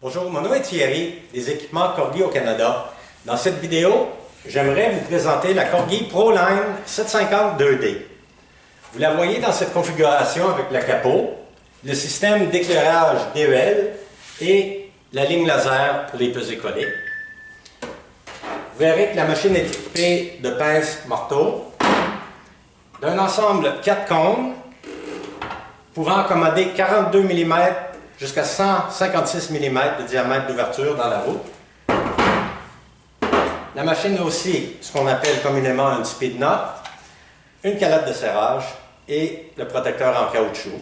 Bonjour, mon nom est Thierry, des équipements Corgi au Canada. Dans cette vidéo, j'aimerais vous présenter la Corgi ProLine 750 2D. Vous la voyez dans cette configuration avec le capot, le système d'éclairage DEL et la ligne laser pour les peser-coller. Vous verrez que la machine est équipée de pinces-marteaux, d'un ensemble 4 cônes pouvant accommoder 42 mm jusqu'à 156 mm de diamètre d'ouverture dans la roue. La machine a aussi ce qu'on appelle communément une speed knot, une calotte de serrage et le protecteur en caoutchouc.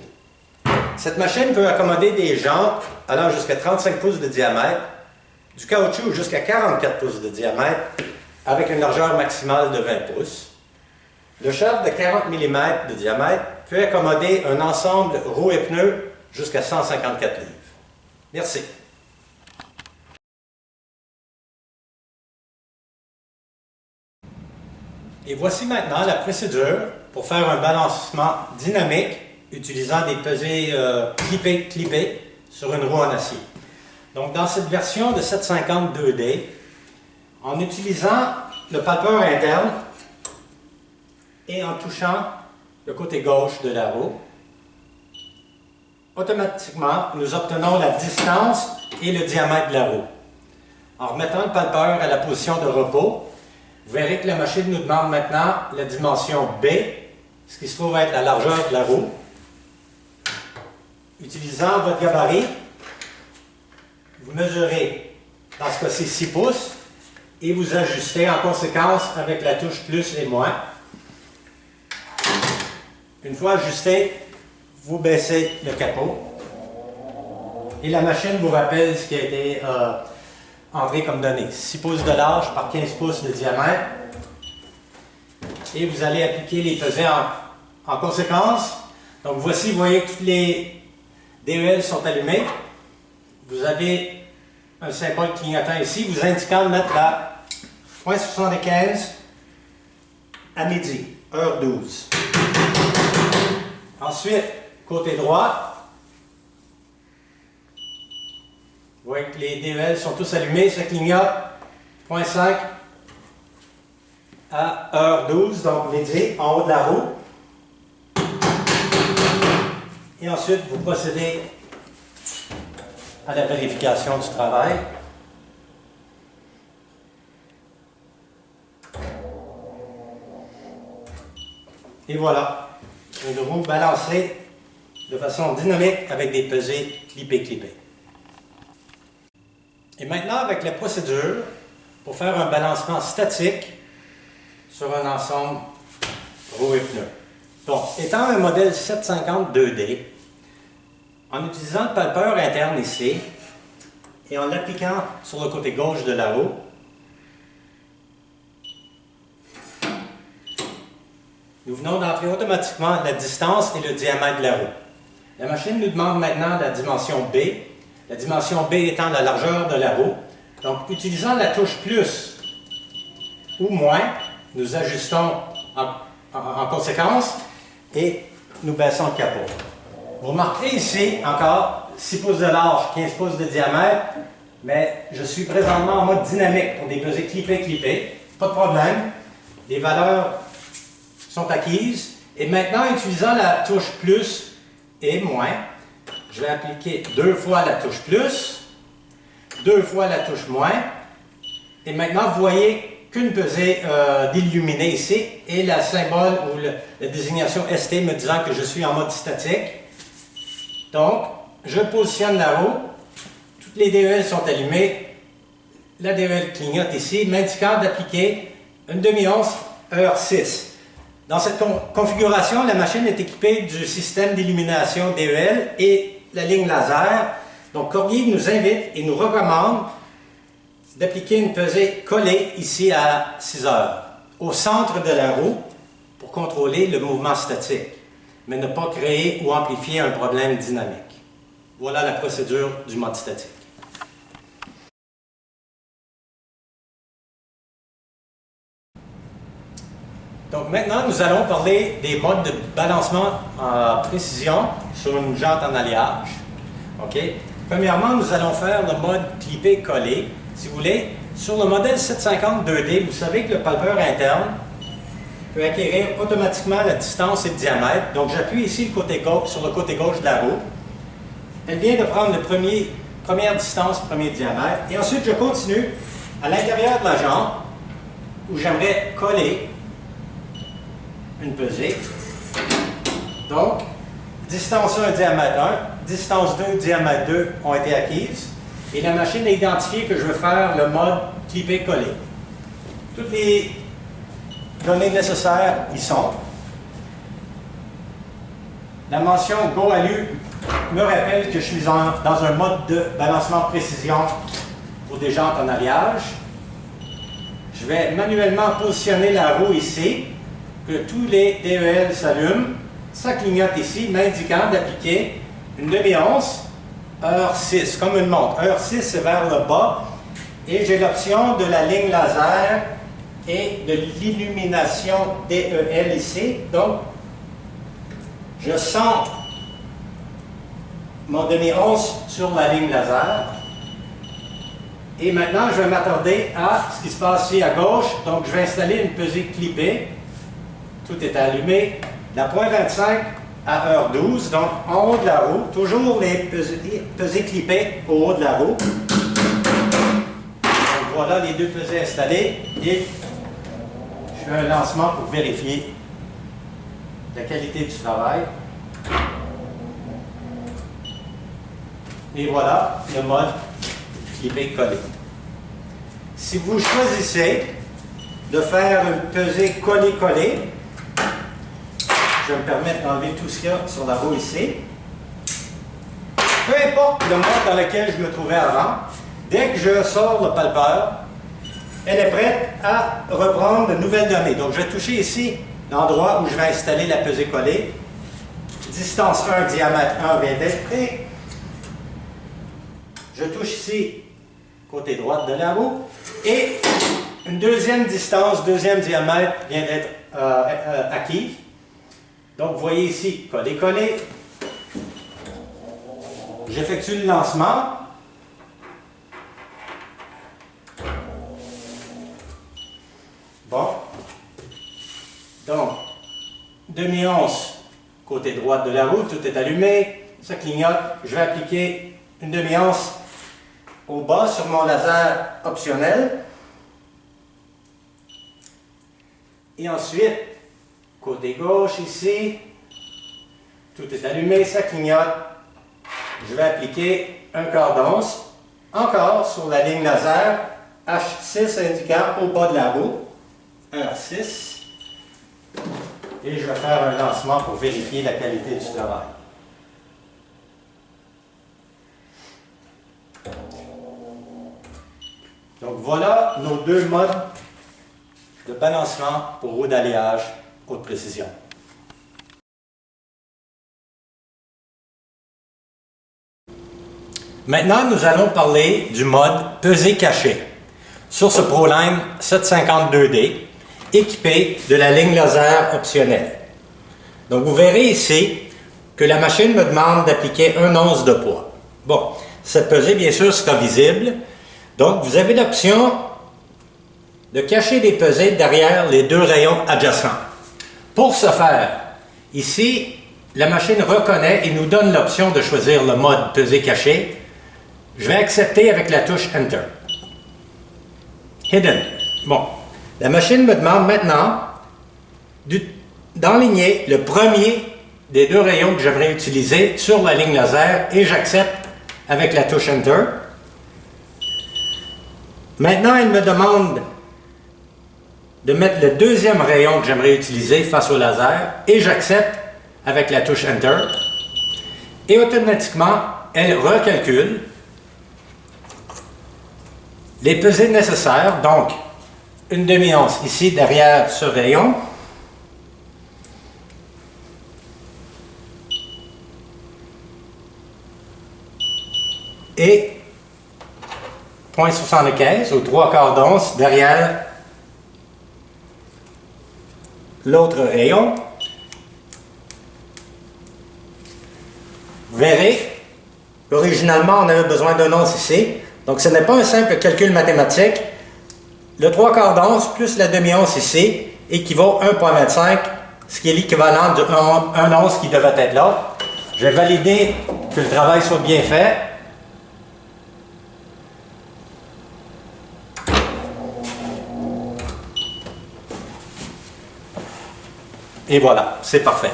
Cette machine peut accommoder des jantes allant jusqu'à 35 pouces de diamètre, du caoutchouc jusqu'à 44 pouces de diamètre avec une largeur maximale de 20 pouces. Le shaft de 40 mm de diamètre peut accommoder un ensemble roues et pneus jusqu'à 154 livres. Merci. Et voici maintenant la procédure pour faire un balancement dynamique utilisant des pesées clippées sur une roue en acier. Donc dans cette version de 750 2D, en utilisant le palpeur interne et en touchant le côté gauche de la roue, automatiquement, nous obtenons la distance et le diamètre de la roue. En remettant le palpeur à la position de repos, vous verrez que la machine nous demande maintenant la dimension B, ce qui se trouve être la largeur de la roue. Utilisant votre gabarit, vous mesurez, dans ce cas-ci, 6 pouces, et vous ajustez en conséquence avec la touche plus et moins. Une fois ajusté, vous baissez le capot et la machine vous rappelle ce qui a été entré comme données. 6 pouces de large par 15 pouces de diamètre. Et vous allez appliquer les pesées en conséquence. Donc voici, vous voyez que toutes les DEL sont allumées. Vous avez un symbole clignotant ici, vous indiquant de mettre la 0.75 à midi, heure 12. Ensuite, côté droit, vous voyez que les DEL sont tous allumés, ça clignote 0.5 à heure 12, donc midi, en haut de la roue. Et ensuite, vous procédez à la vérification du travail. Et voilà, une roue balancée de façon dynamique avec des pesées clippées. Et maintenant, avec la procédure pour faire un balancement statique sur un ensemble roues et pneus. Donc, étant un modèle 750 2D, en utilisant le palpeur interne ici et en l'appliquant sur le côté gauche de la roue, nous venons d'entrer automatiquement la distance et le diamètre de la roue. La machine nous demande maintenant la dimension B, la dimension B étant la largeur de la roue. Donc, utilisant la touche plus ou moins, nous ajustons en conséquence et nous baissons le capot. Vous remarquez ici encore 6 pouces de large, 15 pouces de diamètre, mais je suis présentement en mode dynamique pour des pesées clippées. Pas de problème. Les valeurs sont acquises. Et maintenant, utilisant la touche plus et moins, je vais appliquer 2 fois la touche plus, 2 fois la touche moins. Et maintenant, vous voyez qu'une pesée d'illuminé ici et la symbole ou la désignation ST me disant que je suis en mode statique. Donc, je positionne la roue. Toutes les DEL sont allumées. La DEL clignote ici, m'indiquant d'appliquer une demi-once heure 6. Dans cette configuration, la machine est équipée du système d'illumination DEL et la ligne laser. Donc, Corgi nous invite et nous recommande d'appliquer une pesée collée ici à 6 heures, au centre de la roue, pour contrôler le mouvement statique, mais ne pas créer ou amplifier un problème dynamique. Voilà la procédure du mode statique. Donc maintenant, nous allons parler des modes de balancement en précision sur une jante en alliage. OK? Premièrement, nous allons faire le mode clipper-coller. Si vous voulez, sur le modèle 750 2D, vous savez que le palpeur interne peut acquérir automatiquement la distance et le diamètre. Donc, j'appuie ici le côté gauche, sur le côté gauche de la roue. Elle vient de prendre le première distance, premier diamètre. Et ensuite, je continue à l'intérieur de la jambe où j'aimerais coller une pesée. Donc, distance 1, diamètre 1, distance 2, diamètre 2 ont été acquises. Et la machine a identifié que je veux faire le mode clipper-coller. Toutes les données nécessaires y sont. La mention Go Alu me rappelle que je suis dans un mode de balancement de précision pour des jantes en alliage. Je vais manuellement positionner la roue ici, que tous les DEL s'allument. Ça clignote ici, m'indiquant d'appliquer une demi-once, heure 6, comme une montre. Heure 6, c'est vers le bas. Et j'ai l'option de la ligne laser et de l'illumination DEL ici. Donc, je centre mon demi-once sur la ligne laser. Et maintenant, je vais m'attarder à ce qui se passe ici à gauche. Donc, je vais installer une pesée clippée. Tout est allumé. La point 25 à heure 12, donc en haut de la roue. Toujours les pesées clippées au haut de la roue. Donc, voilà les deux pesées installées. Et je fais un lancement pour vérifier la qualité du travail. Et voilà le mode clipper-coller. Si vous choisissez de faire une pesée coller-coller, je vais me permettre d'enlever tout ce qu'il y a sur la roue ici. Peu importe le mode dans lequel je me trouvais avant, dès que je sors le palpeur, elle est prête à reprendre de nouvelles données. Donc, je vais toucher ici l'endroit où je vais installer la pesée collée. Distance 1, diamètre 1 vient d'être pris. Je touche ici, côté droit de la roue, et une deuxième distance, deuxième diamètre vient d'être acquis. Donc, vous voyez ici, coller-coller. J'effectue le lancement. Bon. Donc, demi-once, côté droit de la roue, tout est allumé, ça clignote. Je vais appliquer une demi-once au bas sur mon laser optionnel. Et ensuite, côté gauche ici, tout est allumé, ça clignote. Je vais appliquer un quart d'once, encore sur la ligne laser, H6 indiquant au bas de la roue, R6. Et je vais faire un lancement pour vérifier la qualité du travail. Donc voilà nos deux modes de balancement pour roue d'alliage haute précision. Maintenant, nous allons parler du mode pesée cachée sur ce ProLine 750 2D équipé de la ligne laser optionnelle. Donc vous verrez ici que la machine me demande d'appliquer 1 once de poids. Bon, cette pesée bien sûr sera visible. Donc vous avez l'option de cacher les pesées derrière les deux rayons adjacents. Pour ce faire, ici, la machine reconnaît et nous donne l'option de choisir le mode pesée cachée. Je vais accepter avec la touche Enter. Hidden. Bon, la machine me demande maintenant d'enligner le premier des deux rayons que j'aimerais utiliser sur la ligne laser et j'accepte avec la touche Enter. Maintenant, elle me demande de mettre le deuxième rayon que j'aimerais utiliser face au laser et j'accepte avec la touche Enter. Et automatiquement, elle recalcule les pesées nécessaires, donc une demi-once ici derrière ce rayon. Et 0,75 ou 3/4 d'once derrière l'autre rayon. Vous verrez, Originalement, on avait besoin d'un once ici. Donc, ce n'est pas un simple calcul mathématique. Le 3/4 d'once plus la demi-once ici équivaut à 1,25, ce qui est l'équivalent de 1 once qui devait être là. Je vais valider que le travail soit bien fait. Et voilà, c'est parfait.